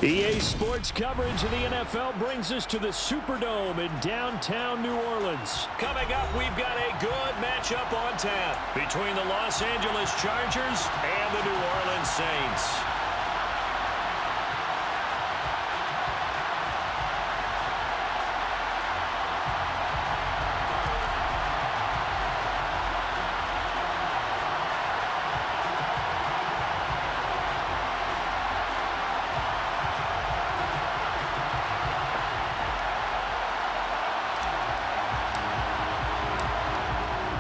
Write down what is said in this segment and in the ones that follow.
EA Sports coverage of the NFL brings us to the Superdome in downtown New Orleans. Coming up, we've got a good matchup on tap between the Los Angeles Chargers and the New Orleans Saints.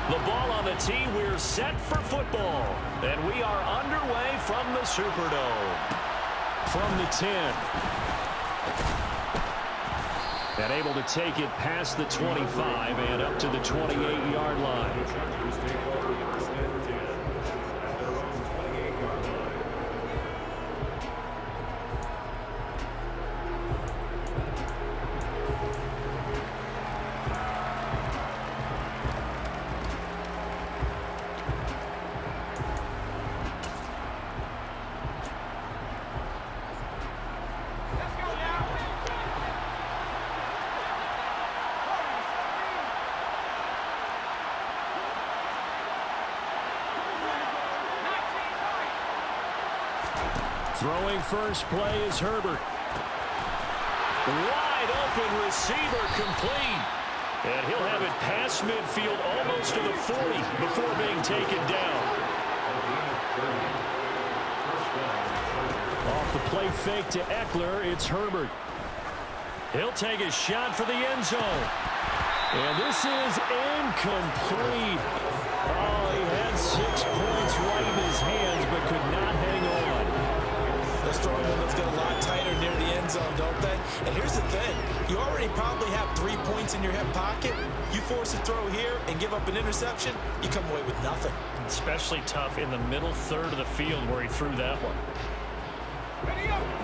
The ball on the tee, we're set for football. And we are underway from the Superdome. From the 10. And able to take it past the 25 and up to the 28-yard line. Throwing first play is Herbert. Wide open receiver complete. And he'll have it past midfield almost to the 40 before being taken down. Off the play fake to Eckler, it's Herbert. He'll take a shot for the end zone. And this is incomplete. Oh, he had 6 points right in his hands but could not hang on. Those throwing windows get a lot tighter near the end zone, don't they? And here's the thing. You already probably have 3 points in your hip pocket. You force a throw here and give up an interception, you come away with nothing. Especially tough in the middle third of the field where he threw that one.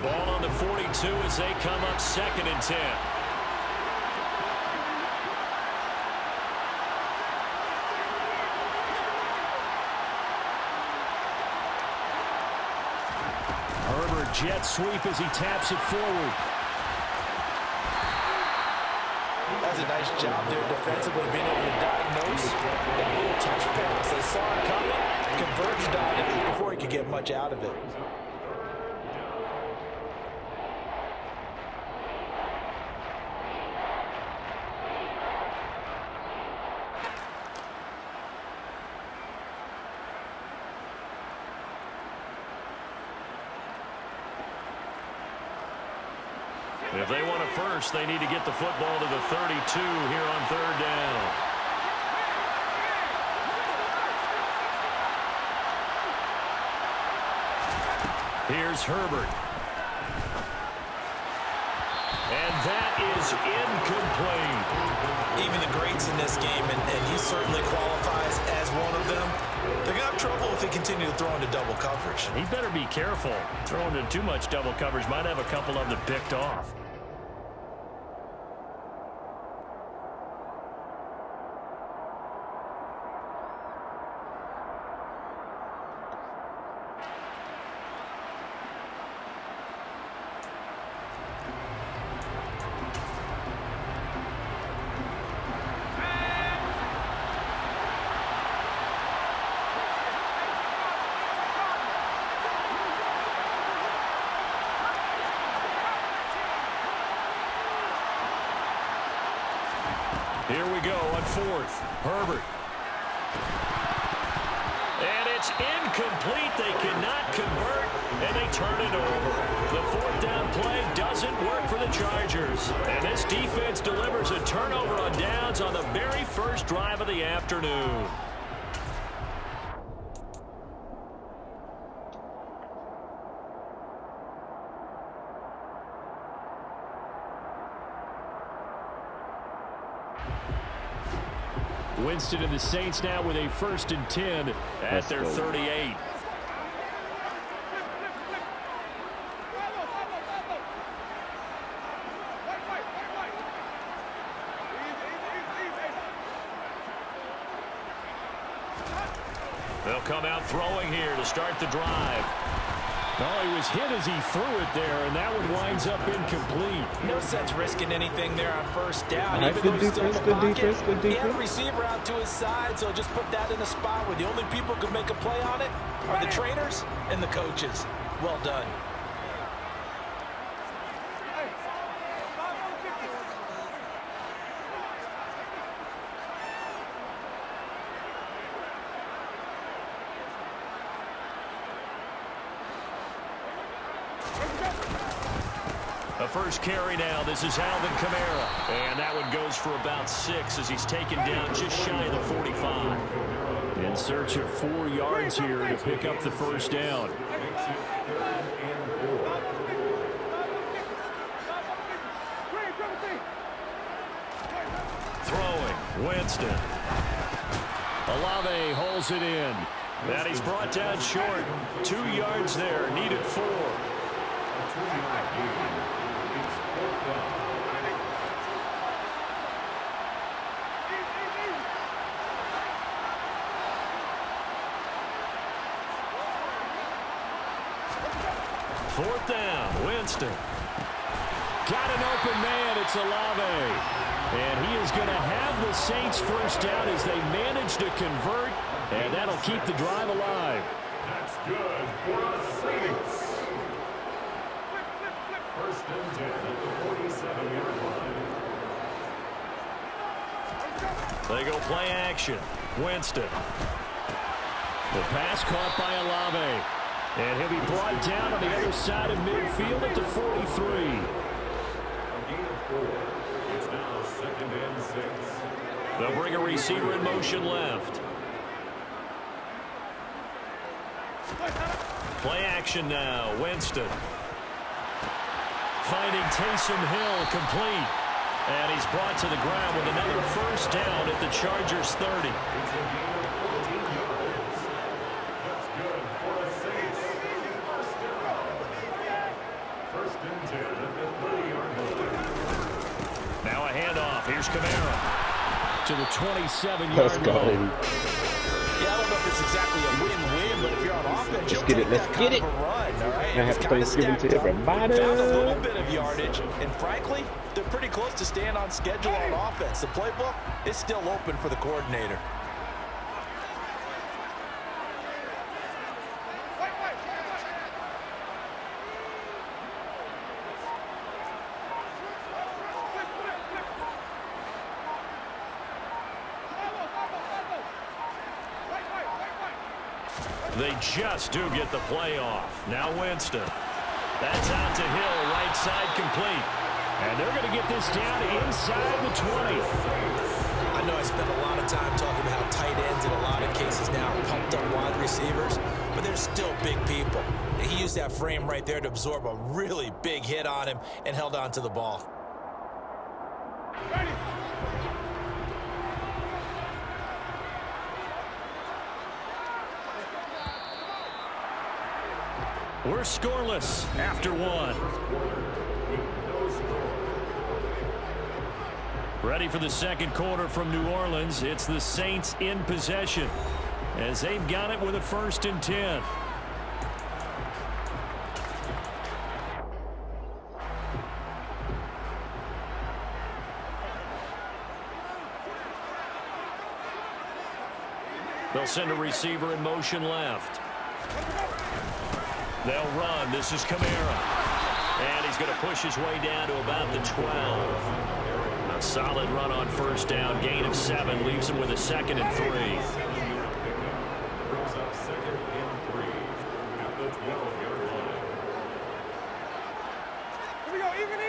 Ball on the 42 as they come up 2nd and 10. Jet sweep as he taps it forward. That's a nice job there defensively, being able to diagnose that little touch pass. They saw it coming, converged on it before he could get much out of it. If they want a first, they need to get the football to the 32 here on 3rd down. Here's Herbert. And that is incomplete. Even the greats in this game, and he certainly qualifies as one of them, they're going to have trouble if they continue to throw into double coverage. He better be careful. Throwing into too much double coverage might have a couple of them picked off. Here we go on 4th. Herbert. And it's incomplete. They cannot convert, and they turn it over. The 4th down play doesn't work for the Chargers. And this defense delivers a turnover on downs on the very first drive of the afternoon. Winston and the Saints now with a 1st and 10 at their 38. They'll come out throwing here to start the drive. Oh, he was hit as he threw it there, and that one winds up incomplete. No sense risking anything there on first down. Nice, Even though he's still in the pocket, good he had a defense. receiver out to his side, so just put that in a spot where the only people who can make a play on it are the trainers and the coaches. Well done. A first carry now. This is Alvin Kamara. And that one goes for about 6 as he's taken down just shy of the 45. In search of 4 yards here to pick up the first down. Throwing, Winston. Olave holds it in. And he's brought down short. 2 yards there, needed 4. Fourth down, Winston. Got an open man, it's Olave. And he is going to have the Saints first down as they manage to convert, and that'll keep the drive alive. That's good for the Saints. First and 10 at the 47-yard line. They go play action. Winston. The pass caught by Olave. And he'll be brought down on the other side of midfield at the 43. A gain of 4. It's now 2nd and 6. They'll bring a receiver in motion left. Play action now. Winston. Finding Taysom Hill complete. And he's brought to the ground with another first down at the Chargers 30. It's a gain of 14 yards. That's good for the Saints. First down. First and 10 at the 30-yard line. Now a handoff. Here's Kamara to the 27-yard Let's go. line. Yeah, I don't know if it's exactly a win-win, but if you're on offense, you'll take that kind of a run, all right? I have Thanksgiving to everybody. Found a little bit of yardage, and frankly, they're pretty close to staying on schedule on offense. The playbook is still open for the coordinator. They just do get the play off. Now Winston. That's out to Hill, right side complete. And they're going to get this down inside the 20. I know I spent a lot of time talking about how tight ends in a lot of cases now are pumped up wide receivers, but they're still big people. And he used that frame right there to absorb a really big hit on him and held on to the ball. We're scoreless after 1. Ready for the second quarter from New Orleans. It's the Saints in possession as they've got it with a 1st and 10. They'll send a receiver in motion left. They'll run. This is Kamara. And he's going to push his way down to about the 12. A solid run on first down. Gain of 7. Leaves him with a 2nd and 3. Brings up 2nd and 3 at the 12-yard line. Here we go, even.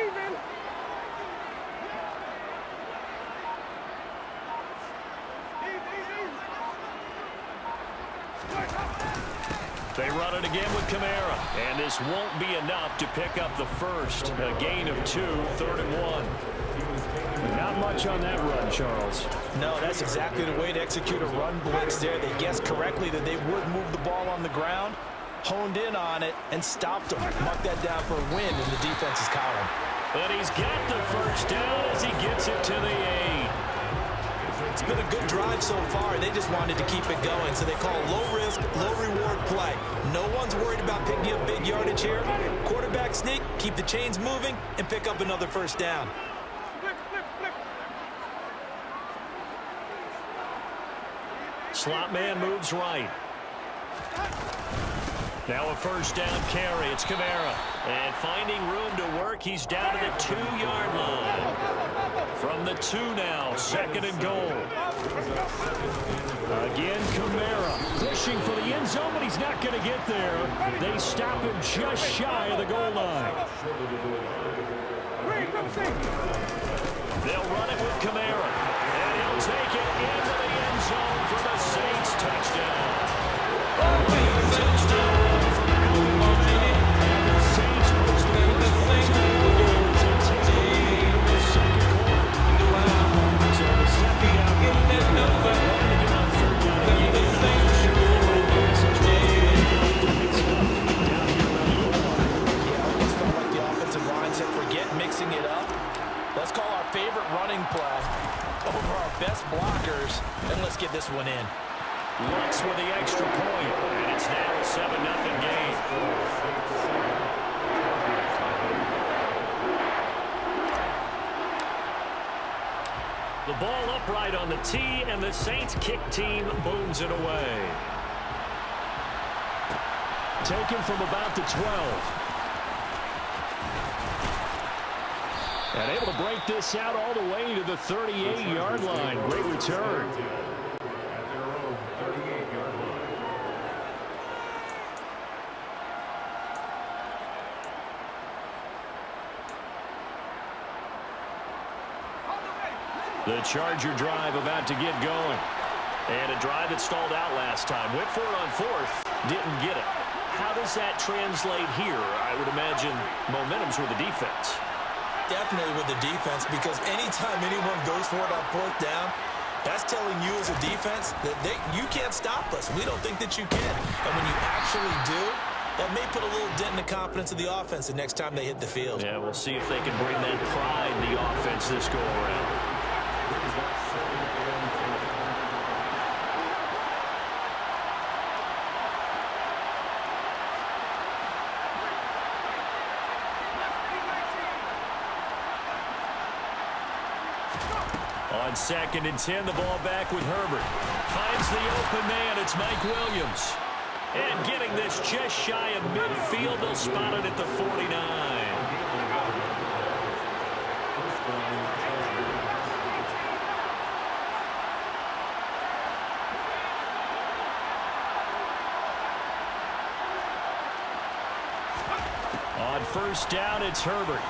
They run it again with Kamara. And this won't be enough to pick up the first. A gain of 2, 3rd and 1. Not much on that run, Charles. No, that's exactly the way to execute a run blitz there. They guessed correctly that they would move the ball on the ground, honed in on it, and stopped them. Mark that down for a win in the defense's column. But he's got the first down as he gets it to the 8. It's been a good drive so far. They just wanted to keep it going, so they call low-risk, low-reward play. No one's worried about picking up big yardage advantage here. Quarterback sneak, keep the chains moving, and pick up another first down. Slot man moves right. Now a first down carry. It's Kamara. And finding room to work, he's down to the 2-yard line. From the 2 now, 2nd and goal. Again, Kamara pushing for the end zone, but he's not going to get there. They stop him just shy of the goal line. They'll run it with Kamara. And he'll take it into the end zone for the Saints touchdown. Touchdown. Mixing it up. Let's call our favorite running play over our best blockers, and let's get this one in. Lux with the extra point, and it's now a 7-0 game. The ball upright on the tee, and the Saints kick team booms it away. Taken from about the 12. And able to break this out all the way to the 38-yard line. Great return. At their own 38-yard line. The Charger drive about to get going. And a drive that stalled out last time. Went for it on 4th. Didn't get it. How does that translate here? I would imagine momentum's with the defense. Definitely with the defense, because anytime anyone goes for it on 4th down, that's telling you as a defense that you can't stop us. We don't think that you can. And when you actually do, that may put a little dent in the confidence of the offense the next time they hit the field. Yeah, we'll see if they can bring that pride in the offense this go around. On 2nd and 10, the ball back with Herbert. Finds the open man. It's Mike Williams. And getting this just shy of midfield. They'll spot it at the 49. On 1st down, it's Herbert.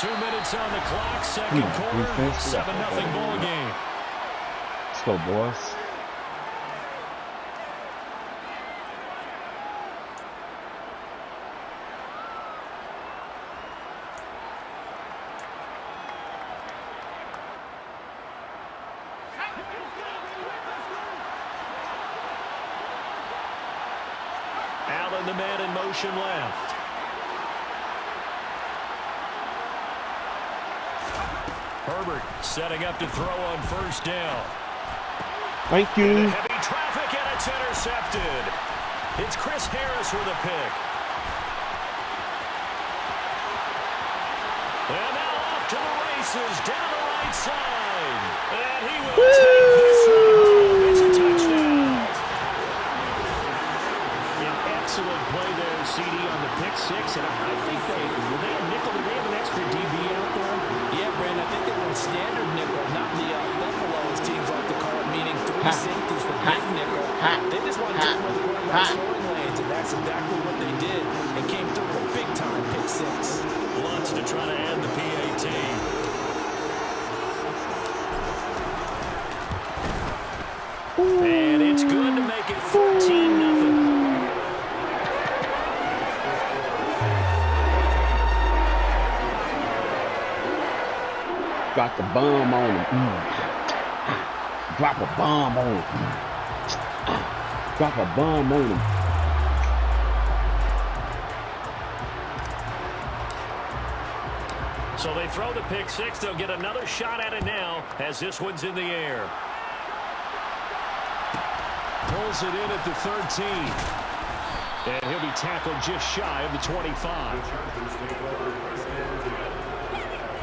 Two minutes on the clock, second quarter, 7-0 ball game. Let's go, boys. Allen, the man in motion left. Herbert setting up to throw on 1st down. Thank you. Heavy traffic, and it's intercepted. It's Chris Harris with a pick. And now off to the races, down the right side. And he will take this one home. It's a touchdown. An excellent play there, CD, on the pick 6. And I think they have nickel. Do they have an extra DB out there? Yeah, Brandon, I think they were standard nickel, not the buffalo, as teams like to call it, meaning 3 safeties for big nickel. They just wanted to run the quarterback scoring lanes, and that's exactly what they did, and came through a big-time pick 6. Lutz to try to add the PAT. And it's good to make it 14-0. Drop the bomb on him. Drop a bomb on him. Drop a bomb on him. So they throw the pick 6. They'll get another shot at it now as this one's in the air. pulls it in at the 13. And he'll be tackled just shy of the 25. The Chargers take over first and 10.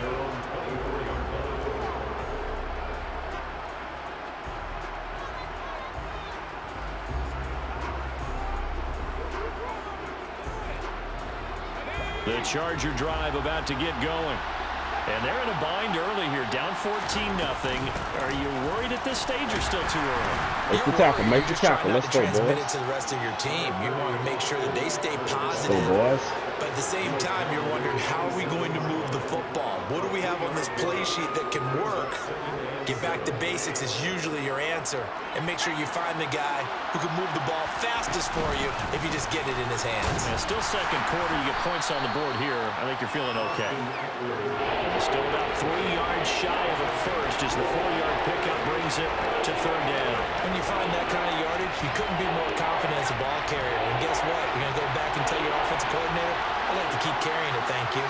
Their own 24-yard line. The Charger drive about to get going. And they're in a bind early here, down 14-0. Are you worried at this stage or still too early? Make the tackle, make the tackle. Let's go, Transmit boys. it to the rest of your team. You want to make sure that they stay Let's positive. go, boys. But at the same time, you're wondering, how are we going to move the football? What do we have on this play sheet that can work? Get back to basics is usually your answer. And make sure you find the guy who can move the ball fastest for you if you just get it in his hands. And still second quarter, you get points on the board here. I think you're feeling okay. Still about 3 yards shy of the first as the 4-yard pickup brings it to third down. When you find that kind of yardage, you couldn't be more confident as a ball carrier. And guess what? You're going to go back and tell your offensive coordinator, I'd like to keep carrying it, thank you.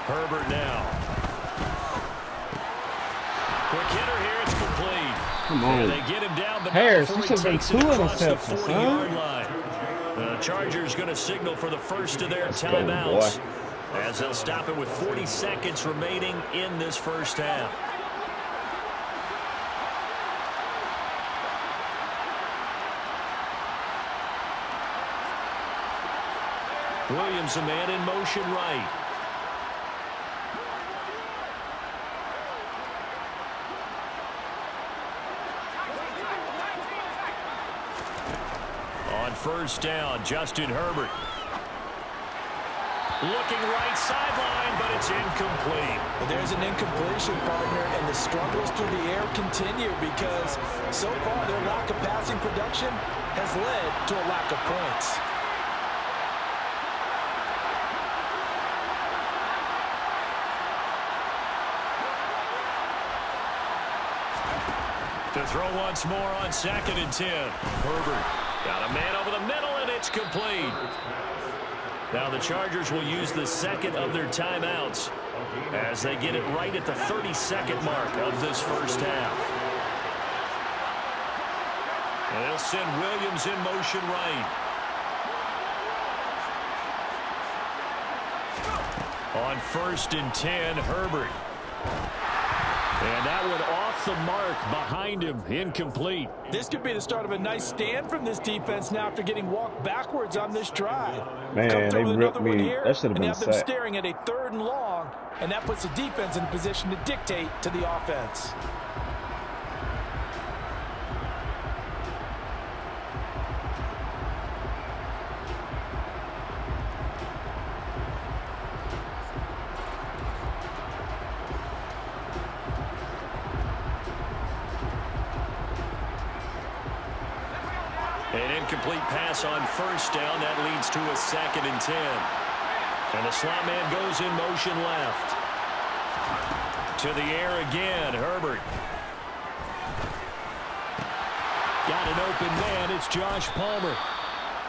Herbert now. Quick hitter here. It's complete. Come on. And they get him down, but Harris, not this before he has been takes it 2 across the interceptions, 40-yard huh? line. The Chargers going to signal for the first of their Let's go, timeouts, boy. as they'll stop it with 40 seconds remaining in this first half. Williams, a man in motion right. On first down, Justin Herbert. Looking right sideline, but it's incomplete. But there's an incompletion, partner, and the struggles through the air continue because so far their lack of passing production has led to a lack of points. To throw once more on 2nd and 10. Herbert got a man over the middle, and it's complete. Now the Chargers will use the second of their timeouts as they get it right at the 32nd mark of this first half. And they'll send Williams in motion right. On 1st and 10, Herbert. And that one off the mark behind him, incomplete. This could be the start of a nice stand from this defense now after getting walked backwards on this drive. Man, they ripped me. That should have and been have them sacked. staring at a 3rd and long, and that puts the defense in position to dictate to the offense. An incomplete pass on first down. That leads to a 2nd and 10. And the slot man goes in motion left. To the air again, Herbert. Got an open man. It's Josh Palmer.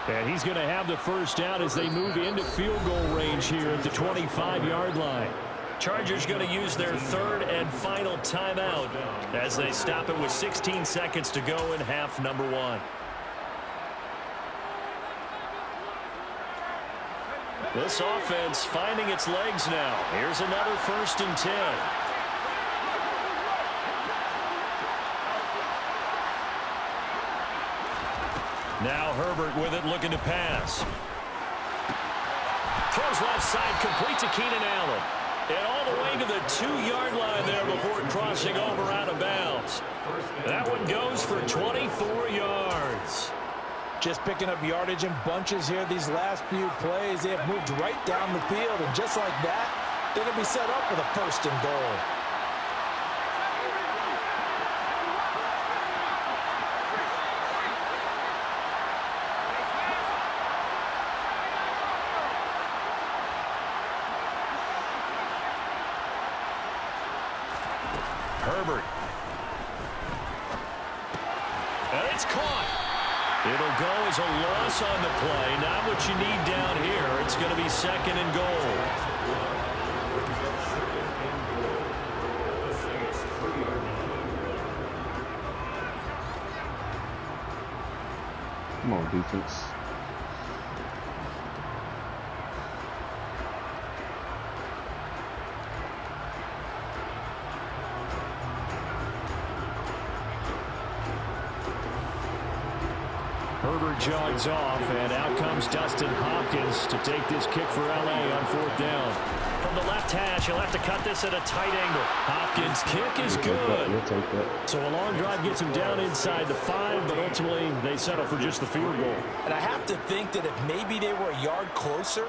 And he's going to have the first down as they move into field goal range here at the 25-yard line. Chargers going to use their 3rd and final timeout as they stop it with 16 seconds to go in half number 1. This offense finding its legs now. Here's another 1st and 10. Now Herbert with it, looking to pass. Throws left side, complete to Keenan Allen. And all the way to the 2-yard line there before crossing over out of bounds. That one goes for 24 yards. Just picking up yardage in bunches here these last few plays. They have moved right down the field, and just like that, they're going to be set up with a 1st and goal. Herbert. And it's caught. It'll go as a loss on the play. Not what you need down here. It's going to be 2nd and goal. Come on, defense. Herbert jogs off, and out comes Dustin Hopkins to take this kick for L.A. on 4th down. From the left hash, he'll have to cut this at a tight angle. Hopkins' kick is good. We'll take that. So a long drive gets him down inside the 5, but ultimately they settle for just the field goal. And I have to think that if maybe they were a yard closer,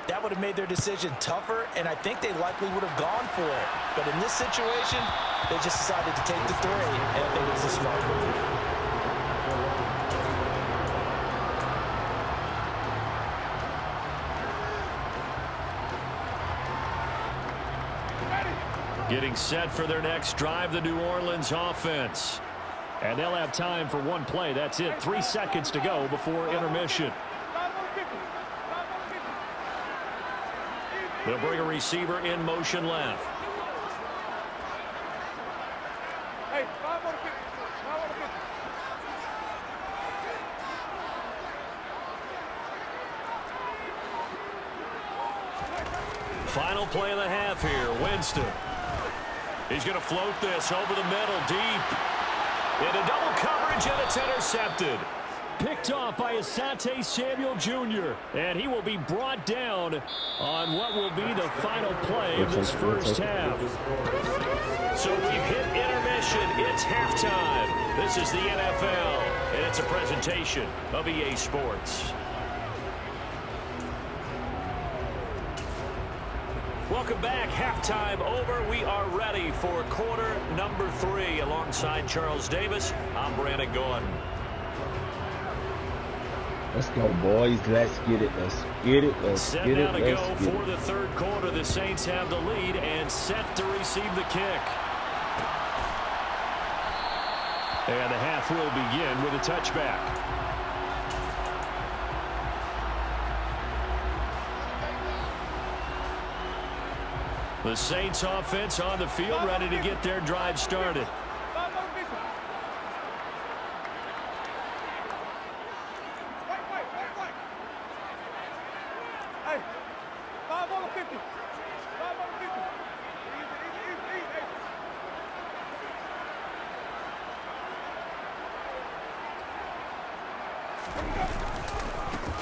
that would have made their decision tougher, and I think they likely would have gone for it. But in this situation, they just decided to take the 3, and I think it was a smart move. Getting set for their next drive, the New Orleans offense. And they'll have time for one play. That's it. 3 seconds to go before intermission. They'll bring a receiver in motion left. Hey, 5 on 50. 5 on 50. Final play of the half here. Winston. He's going to float this over the middle, deep. Into double coverage, and it's intercepted. Picked off by Asante Samuel Jr., and he will be brought down on what will be the final play of this first half. So we've hit intermission. It's halftime. This is the NFL, and it's a presentation of EA Sports. Welcome back. Halftime over. We are ready for quarter number 3. Alongside Charles Davis, I'm Brandon Gordon. Let's go, boys. Let's get it. Let's get it. Let's get it. Set now to go Let's for the third quarter. The Saints have the lead and set to receive the kick. And the half will begin with a touchback. The Saints offense on the field, ready to get their drive started. 5 on 50. Wait. Hey, 5 on 50. 5 on 50. Easy.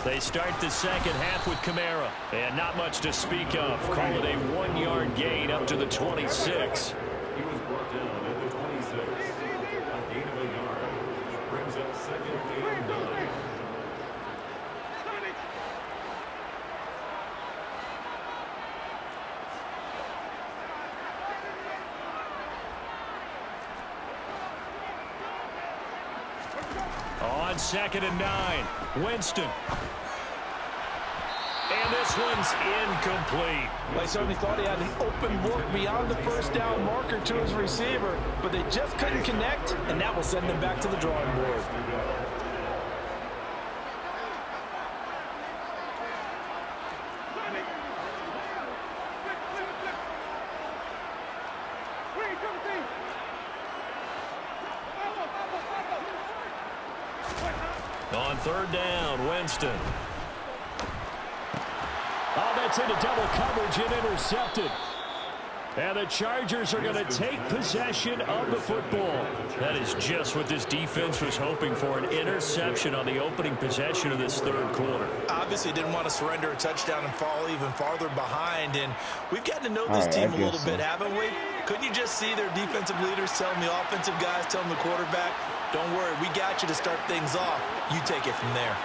They start the second half with Kamara. And not much to speak of. Call it a 1-yard gain up to the 26. He was brought down at the 26. A gain of a yard. Brings up 2nd and 9. On 2nd and 9, Winston. And this one's incomplete. I certainly thought he had an open look beyond the first down marker to his receiver, but they just couldn't connect, and that will send them back to the drawing board. On 3rd down, Winston. Oh, that's into double coverage and intercepted. And the Chargers are going to take possession of the football. That is just what this defense was hoping for, an interception on the opening possession of this third quarter. Obviously didn't want to surrender a touchdown and fall even farther behind, and we've gotten to know this team a little bit, haven't we? Couldn't you just see their defensive leaders telling the offensive guys, telling the quarterback, don't worry, we got you to start things off. You take it from there.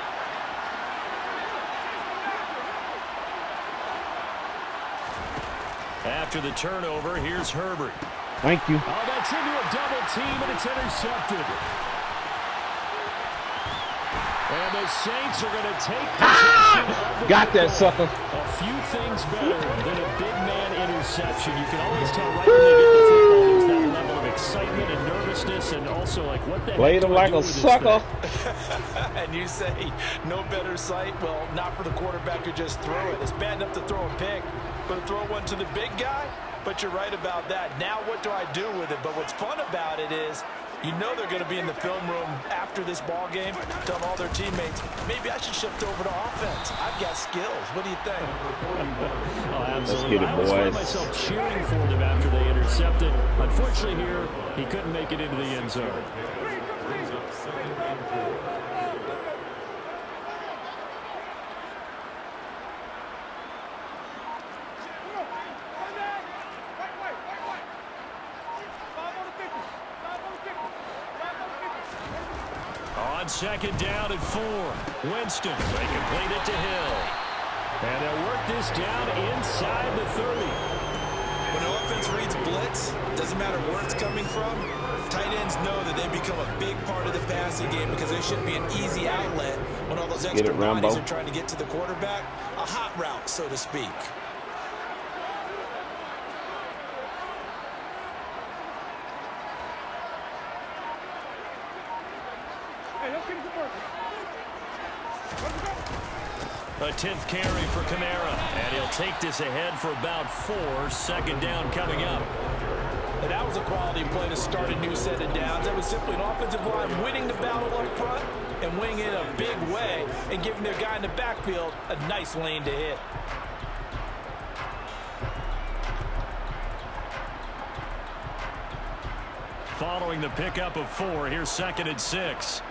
After the turnover, here's Herbert. Thank you. Oh, that's into a double team, and it's intercepted. And the Saints are going to take possession of the Got that football. sucker. A few things better than a big man interception. You can always tell right when they get the football, there's that level of excitement and nervousness, and also like what the Played heck him do I like do a with this sucker. thing? And you say no better sight? Well, not for the quarterback who just threw it. It's bad enough to throw a pick, but to throw one to the big guy? But you're right about that. Now what do I do with it? But what's fun about it is you know they're going to be in the film room after this ball game, tell all their teammates, maybe I should shift over to offense. I've got skills. What do you think? Oh, absolutely. Let's get it, I always find boys. myself cheering for them after they intercepted. Unfortunately here, he couldn't make it into the end zone. On second down and 4, Winston, they complete it to Hill. And they'll work this down inside the 30. When the offense reads blitz, doesn't matter where it's coming from, tight ends know that they become a big part of the passing game because they should be an easy outlet when all those extra bodies are trying to get to the quarterback. A hot route, so to speak. A 10th carry for Kamara, and he'll take this ahead for about 4. Second down coming up. And that was a quality play to start a new set of downs. That was simply an offensive line winning the battle up front and winning it a big way and giving their guy in the backfield a nice lane to hit. Following the pickup of 4, here's 2nd and 6.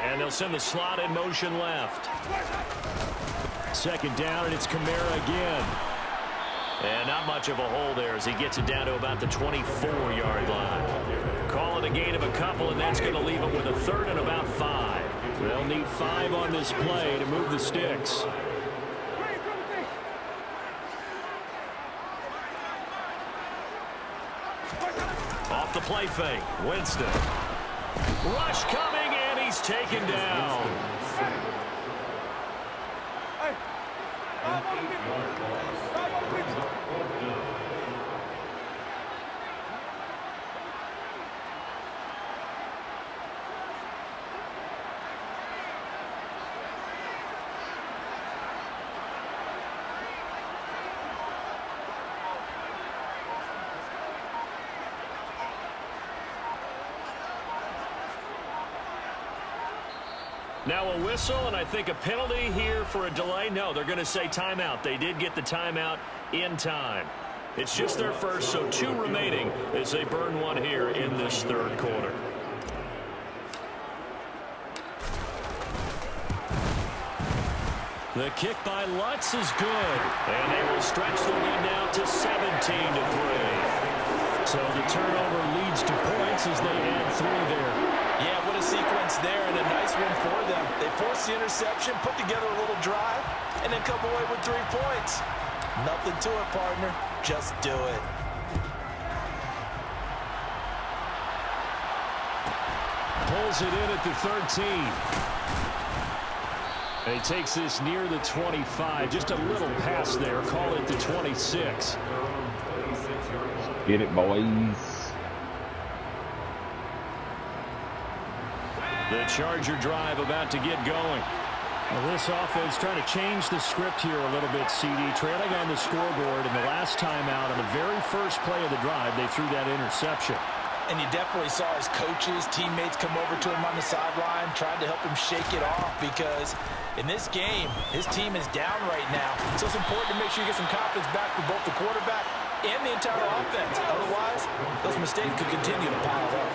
And they'll send the slot in motion left. Second down, and it's Kamara again. And not much of a hole there as he gets it down to about the 24-yard line. Call it a gain of a couple, and that's going to leave him with a 3rd and about 5. They'll need 5 on this play to move the sticks. Off the play fake, Winston. Rush coming, and he's taken down. Now a whistle, and I think a penalty here for a delay. No, they're going to say timeout. They did get the timeout in time. It's just their first, so 2 remaining as they burn 1 here in this 3rd quarter. The kick by Lutz is good, and they will stretch the lead now to 17-3. So the turnover leads to points as they add 3 there. Yeah, what a sequence there, and a nice one for them. They forced the interception, put together a little drive, and then come away with 3 points. Nothing to it, partner. Just do it. Pulls it in at the 13. And he takes this near the 25. Just a little pass there. Call it the 26. Get it, boys. The Charger drive about to get going. Well, this offense trying to change the script here a little bit, CD. Trailing on the scoreboard, and the last time out on the very first play of the drive, they threw that interception. And you definitely saw his coaches, teammates come over to him on the sideline, tried to help him shake it off because in this game, his team is down right now. So it's important to make sure you get some confidence back for both the quarterback and the entire offense. Otherwise, those mistakes could continue to pile up.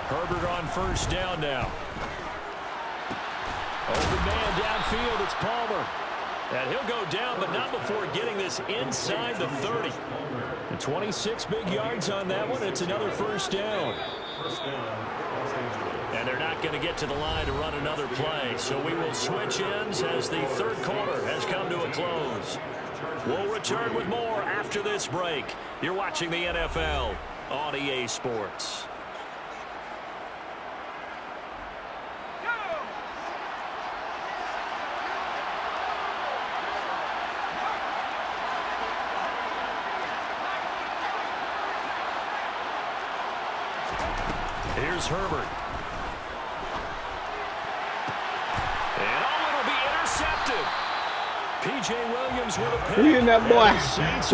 Herbert on first down now. Open man downfield, it's Palmer. And he'll go down, but not before getting this inside the 30. And 26 big yards on that one. It's another first down. And they're not going to get to the line to run another play. So we will switch ends as the 3rd quarter has come to a close. We'll return with more after this break. You're watching the NFL on EA Sports. Here's Herbert. And it'll be intercepted. P.J. Williams with a pick. We in that boy.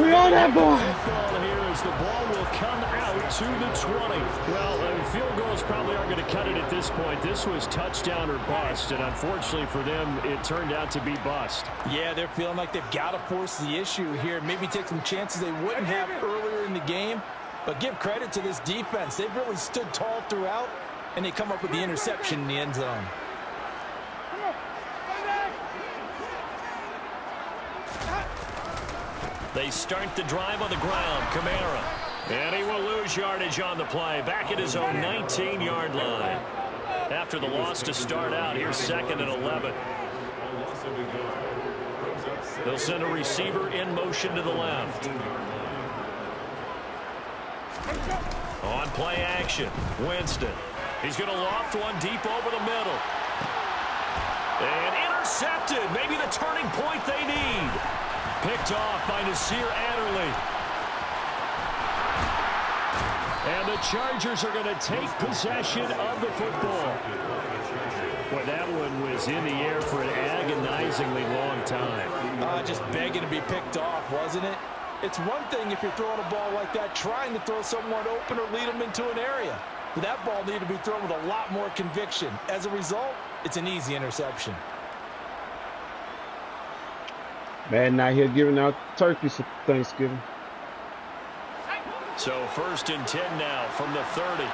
We on that boy. Football here as the ball will come out to the 20. Well, field goals probably aren't going to cut it at this point. This was touchdown or bust, and unfortunately for them, it turned out to be bust. Yeah, they're feeling like they've got to force the issue here. Maybe take some chances they wouldn't have earlier in the game. But give credit to this defense. They've really stood tall throughout, and they come up with the interception in the end zone. They start the drive on the ground. Kamara. And he will lose yardage on the play. Back at his own 19-yard line. After the loss to start out, here's 2nd and 11. They'll send a receiver in motion to the left. On play action, Winston. He's going to loft one deep over the middle. And intercepted. Maybe the turning point they need. Picked off by Nasir Adderley. And the Chargers are going to take possession of the football. Boy, that one was in the air for an agonizingly long time. Just begging to be picked off, wasn't it? It's one thing if you're throwing a ball like that, trying to throw someone open or lead them into an area. But that ball needed to be thrown with a lot more conviction. As a result, it's an easy interception. Man, out here giving out turkeys for Thanksgiving. So 1st and 10 now from the 30.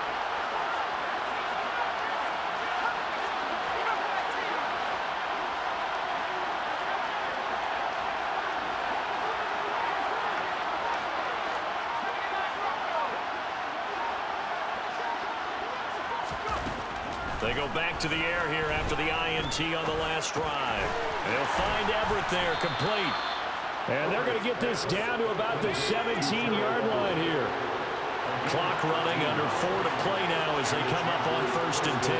They go back to the air here after the INT on the last drive. They'll find Everett there, complete. And they're going to get this down to about the 17-yard line here. Clock running, under 4 to play now as they come up on 1st and 10.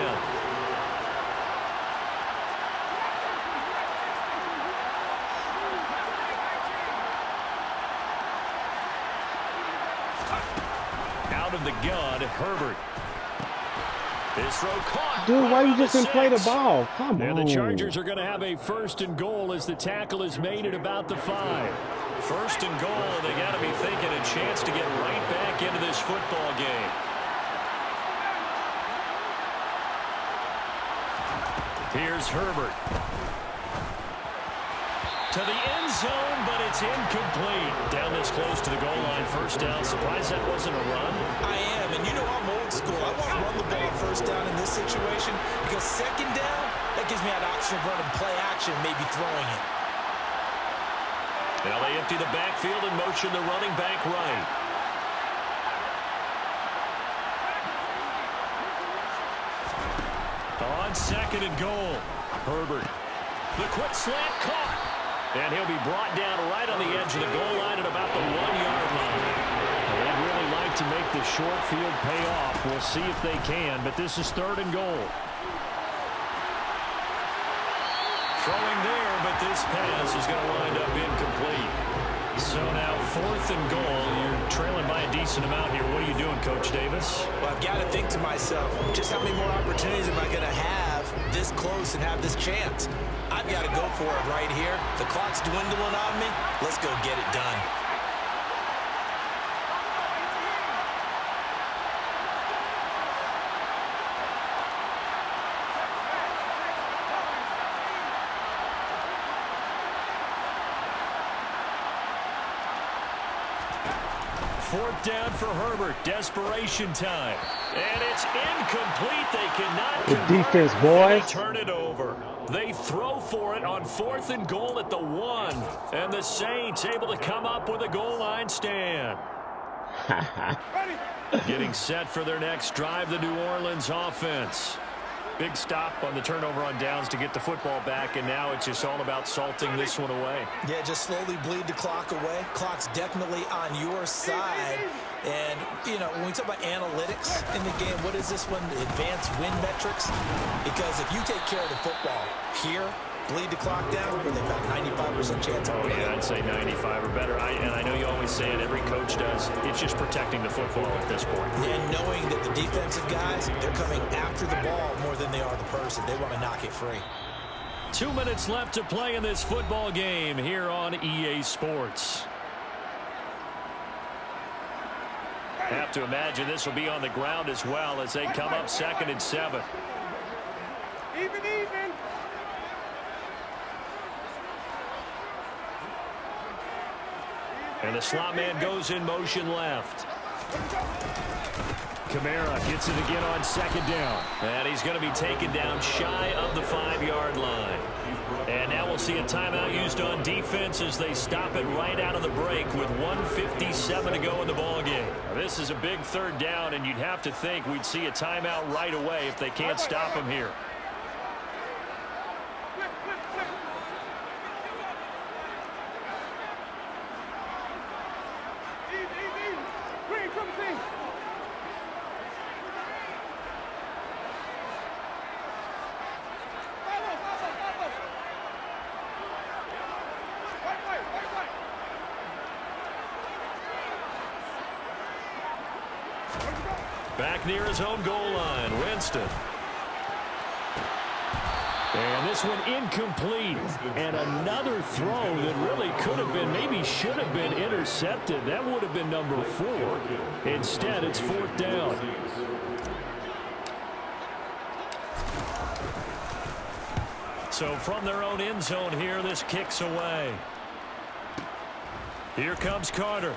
Out of the gun, Herbert. His throw caught. Dude, why you just didn't play the ball? Come on. And the Chargers are going to have a 1st and goal as the tackle is made at about the 5. 1st and goal, and they got to be thinking a chance to get right back into this football game. Here's Herbert. To the end zone, but it's incomplete. Down this close to the goal line, 1st down. Surprised that wasn't a run? I am, and you know I'm old school. I want to run the ball 1st down in this situation because 2nd down, that gives me that option of running play action, maybe throwing it. Now they empty the backfield and motion the running back right. On 2nd and goal, Herbert. The quick slant caught. And he'll be brought down right on the edge of the goal line at about the 1-yard line. They'd really like to make the short field pay off. We'll see if they can, but this is 3rd and goal. Throwing there, but this pass is going to wind up incomplete. So now 4th and goal. You're trailing by a decent amount here. What are you doing, Coach Davis? Well, I've got to think to myself, just how many more opportunities am I going to have this close and have this chance? I've got to go for it right here. The clock's dwindling on me. Let's go get it done. Fourth down for Herbert. Desperation time. And it's incomplete. They cannot Good defense, boys. turn it over. They throw for it on 4th and goal at the 1. And the Saints able to come up with a goal line stand. Getting set for their next drive, the New Orleans offense. Big stop on the turnover on downs to get the football back, and now it's just all about salting this one away. Yeah, just slowly bleed the clock away. Clock's definitely on your side. And, you know, when we talk about analytics in the game, what is this one? Advanced win metrics? Because if you take care of the football here, bleed the clock down, they've got 95% chance of winning. Yeah, I'd say 95 or better. And I know you always say it, every coach does. It's just protecting the football at this point. And knowing that the defensive guys, they're coming after the ball more than they are the person. They want to knock it free. 2 minutes left to play in this football game here on EA Sports. Have to imagine this will be on the ground as well as they come up 2nd and 7. Even. And the slot man goes in motion left. Kamara gets it again on 2nd down. And he's going to be taken down shy of the 5-yard line. And now we'll see a timeout used on defense as they stop it right out of the break with 1:57 to go in the ballgame. This is a big 3rd down, and you'd have to think we'd see a timeout right away if they can't stop him here. Back near his own goal line, Winston. And this one incomplete. And another throw that really could have been, maybe should have been intercepted. That would have been number 4. Instead, it's 4th down. So from their own end zone here, this kicks away. Here comes Carter.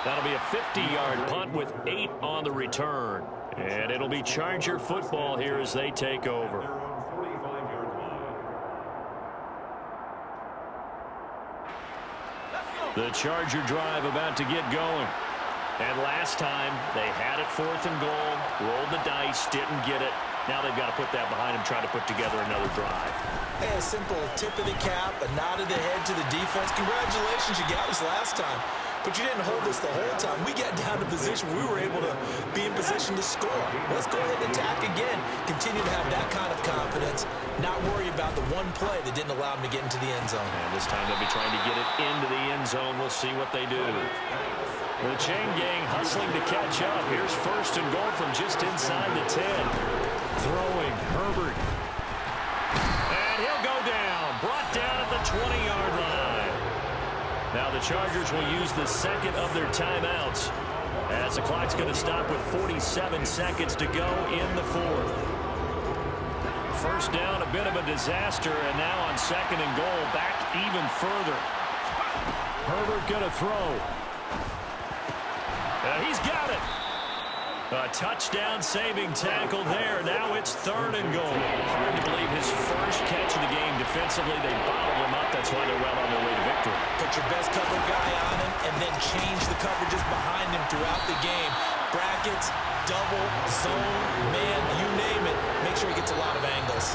That'll be a 50-yard punt with 8 on the return. And it'll be Charger football here as they take over. The Charger drive about to get going. And last time, they had it 4th and goal, rolled the dice, didn't get it. Now they've got to put that behind them, try to put together another drive. Hey, a simple tip of the cap, a nod of the head to the defense. Congratulations, you got us last time. But you didn't hold us the whole time. We got down to position. We were able to be in position to score. Let's go ahead and attack again. Continue to have that kind of confidence. Not worry about the one play that didn't allow them to get into the end zone. And this time they'll be trying to get it into the end zone. We'll see what they do. The chain gang hustling to catch up. Here's 1st and goal from just inside the 10. Throwing, Herbert. And he'll go down. Brought down at the 20-yard line. Now the Chargers will use the 2nd of their timeouts as the clock's going to stop with 47 seconds to go in the 4th. 1st down, a bit of a disaster, and now on 2nd and goal, back even further. Herbert going to throw. He's got it. A touchdown-saving tackle there. Now it's 3rd and goal. Hard to believe his first catch of the game defensively. They bottled him up. That's why they're well on their way to victory. Put your best cover guy on him and then change the coverages behind him throughout the game. Brackets, double, zone, man, you name it. Make sure he gets a lot of angles.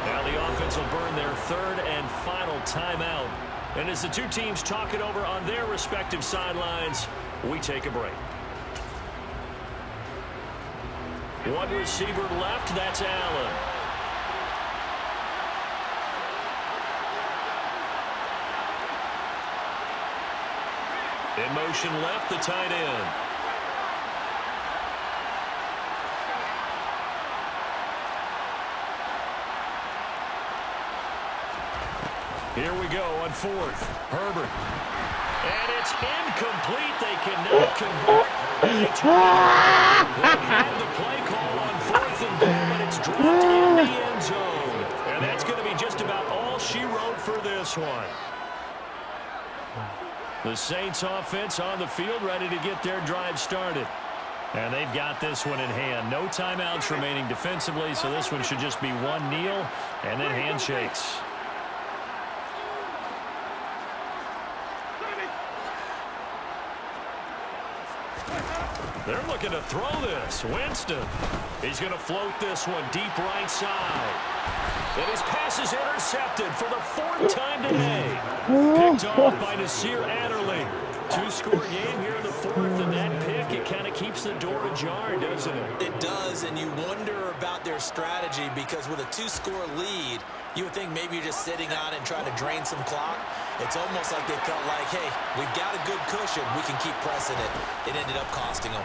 Now the offense will burn their 3rd and final timeout. And as the two teams talk it over on their respective sidelines, we take a break. One receiver left, that's Allen. In motion left, the tight end. Here we go on 4th. Herbert. And it's incomplete. They cannot convert. They had the play call on 4th and goal, and it's dropped in the end zone. And that's going to be just about all she wrote for this one. The Saints offense on the field, ready to get their drive started. And they've got this one in hand. No timeouts remaining defensively, so this one should just be one kneel and then handshakes. They're looking to throw this. Winston. He's going to float this one deep right side. And his pass is intercepted for the fourth time today. Picked off by Nasir Adderley. Two-score game here in the fourth, and that pick, it kind of keeps the door ajar, doesn't it? It does, and you wonder about their strategy because with a two-score lead, you would think maybe you're just sitting on it and trying to drain some clock. It's almost like they felt like, hey, we've got a good cushion. We can keep pressing it. It ended up costing them.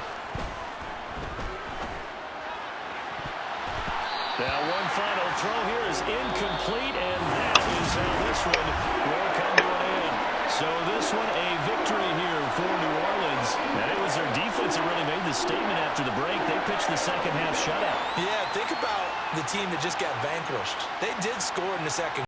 Now one final throw here is incomplete, and that is how this one will come to an end. So this one a victory here for New Orleans. And it was their defense that really made the statement after the break. They pitched the second half shutout. Yeah, think about the team that just got vanquished. They did score in the second